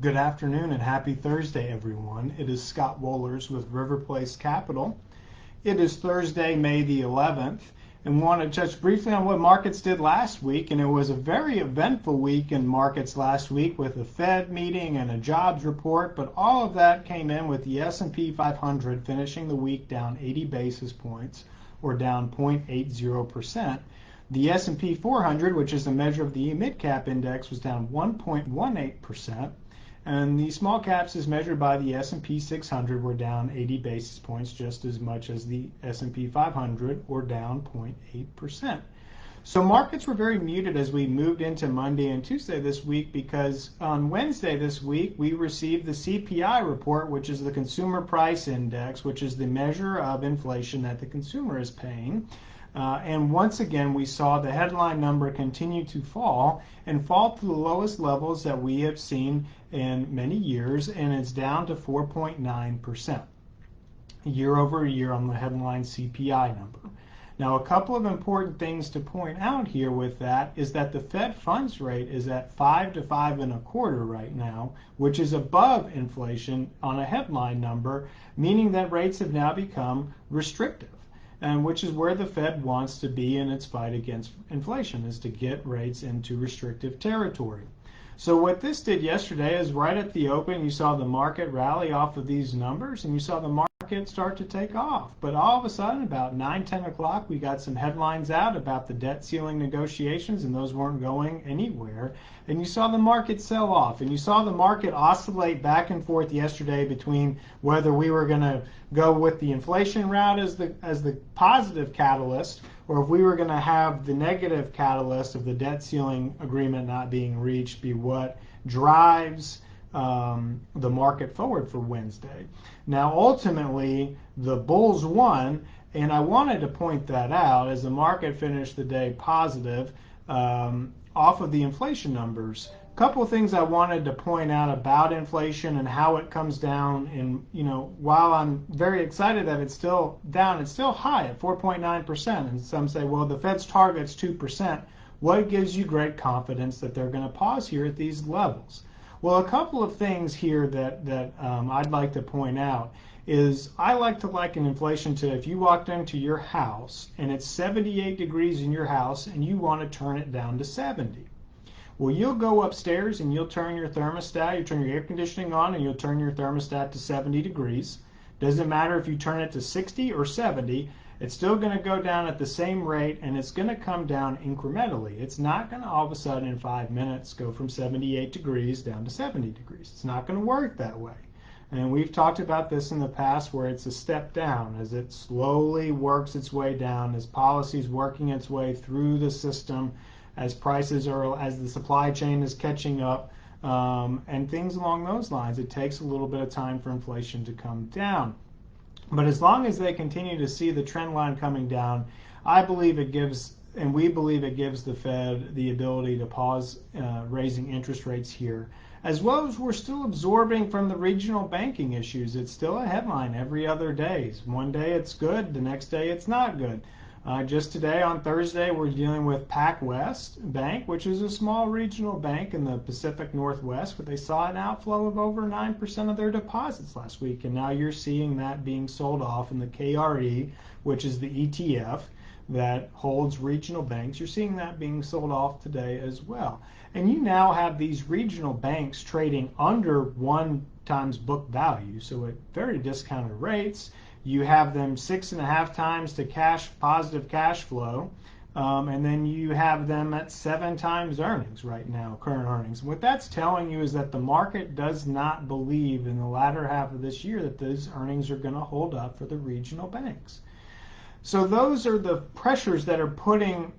Good afternoon and happy Thursday, everyone. It is Scott Wohlers with River Place Capital. It is Thursday, May the 11th, and we want to touch briefly on what markets did last week. And it was a very eventful week in markets last week with a Fed meeting and a jobs report, but all of that came in with the S&P 500 finishing the week down 80 basis points, or down 0.80%. The S&P 400, which is a measure of the mid-cap index, was down 1.18%. And the small caps as measured by the S&P 600 were down 80 basis points, just as much as the S&P 500, or down 0.8%. So markets were very muted as we moved into Monday and Tuesday this week, because on Wednesday this week we received the CPI report, which is the Consumer Price Index, which is the measure of inflation that the consumer is paying. And once again, we saw the headline number continue to fall to the lowest levels that we have seen in many years, and it's down to 4.9% year over year on the headline CPI number. Now, a couple of important things to point out here with that is that the Fed funds rate is at 5 to 5.25 right now, which is above inflation on a headline number, meaning that rates have now become restrictive. And which is where the Fed wants to be in its fight against inflation, is to get rates into restrictive territory. So what this did yesterday is right at the open, you saw the market rally off of these numbers, and you saw the market start to take off. But all of a sudden, about 9-10 o'clock, we got some headlines out about the debt ceiling negotiations, and those weren't going anywhere. And you saw the market sell off, and you saw the market oscillate back and forth yesterday between whether we were going to go with the inflation route as the positive catalyst, or if we were going to have the negative catalyst of the debt ceiling agreement not being reached be what drives the market forward for Wednesday. Now, ultimately, the bulls won, and I wanted to point that out as the market finished the day positive off of the inflation numbers. A couple of things I wanted to point out about inflation and how it comes down. And while I'm very excited that it's still down, it's still high at 4.9%. And some say, well, the Fed's target's 2%. What gives you great confidence that they're going to pause here at these levels? Well, a couple of things here that I'd like to point out is I like to liken inflation to if you walked into your house and it's 78 degrees in your house and you want to turn it down to 70. Well, you'll go upstairs and you'll turn your thermostat, you turn your air conditioning on, and you'll turn your thermostat to 70 degrees. Doesn't matter if you turn it to 60 or 70, it's still going to go down at the same rate, and it's going to come down incrementally. It's not going to all of a sudden in 5 minutes go from 78 degrees down to 70 degrees. It's not going to work that way. And we've talked about this in the past where it's a step down as it slowly works its way down, as policy's working its way through the system, as the supply chain is catching up, and things along those lines. It takes a little bit of time for inflation to come down. But as long as they continue to see the trend line coming down, I believe it gives, and we believe it gives the Fed the ability to pause raising interest rates here, as well as we're still absorbing from the regional banking issues. It's still a headline every other day. One day it's good, the next day it's not good. Just today on Thursday, we're dealing with PacWest Bank, which is a small regional bank in the Pacific Northwest, but they saw an outflow of over 9% of their deposits last week. And now you're seeing that being sold off in the KRE, which is the ETF that holds regional banks. You're seeing that being sold off today as well. And you now have these regional banks trading under 1 times book value, so at very discounted rates. You have them 6.5 times to positive cash flow, and then you have them at 7 times earnings right now, current earnings. And what that's telling you is that the market does not believe in the latter half of this year that those earnings are going to hold up for the regional banks. So those are the pressures that are putting,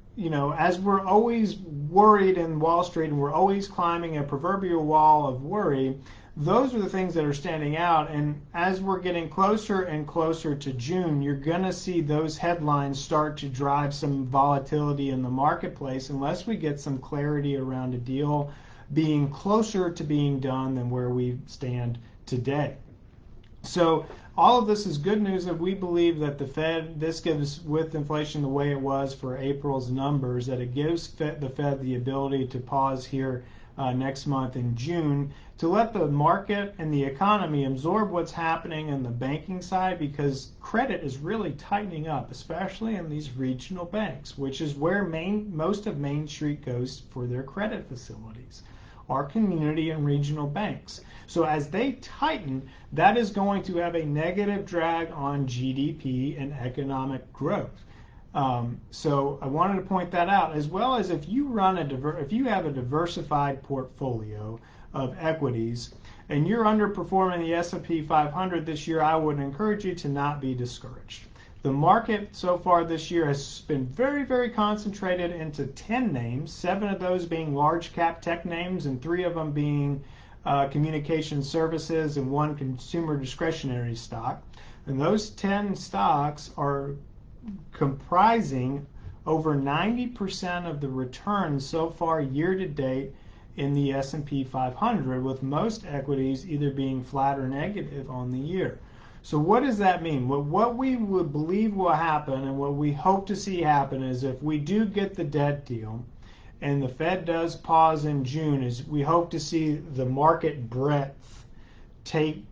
as we're always worried in Wall Street and we're always climbing a proverbial wall of worry, those are the things that are standing out. And as we're getting closer and closer to June, you're going to see those headlines start to drive some volatility in the marketplace unless we get some clarity around a deal being closer to being done than where we stand today. So all of this is good news that we believe that the Fed, this gives, with inflation the way it was for April's numbers, that it gives the Fed the ability to pause here next month in June, to let the market and the economy absorb what's happening in the banking side, because credit is really tightening up, especially in these regional banks, which is where most of Main Street goes for their credit facilities, our community and regional banks. So as they tighten, that is going to have a negative drag on GDP and economic growth. So I wanted to point that out, as well as if you have a diversified portfolio of equities and you're underperforming the S&P 500 this year, I would encourage you to not be discouraged. The market so far this year has been very, very concentrated into 10 names, 7 of those being large cap tech names and 3 of them being communication services and 1 consumer discretionary stock. And those 10 stocks are comprising over 90% of the returns so far year to date in the S&P 500, with most equities either being flat or negative on the year. So what does that mean? Well, what we would believe will happen and what we hope to see happen is, if we do get the debt deal and the Fed does pause in June, is we hope to see the market breadth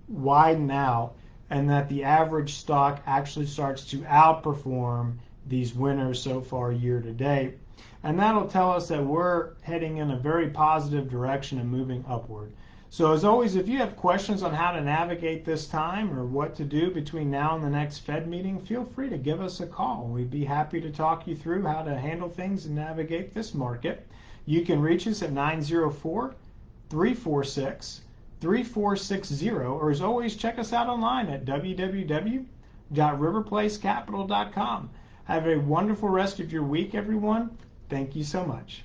widen out, and that the average stock actually starts to outperform these winners so far year to date. And that'll tell us that we're heading in a very positive direction and moving upward. So as always, if you have questions on how to navigate this time or what to do between now and the next Fed meeting, feel free to give us a call. We'd be happy to talk you through how to handle things and navigate this market. You can reach us at 904-346-3460, or as always, check us out online at www.riverplacecapital.com. Have a wonderful rest of your week, everyone. Thank you so much.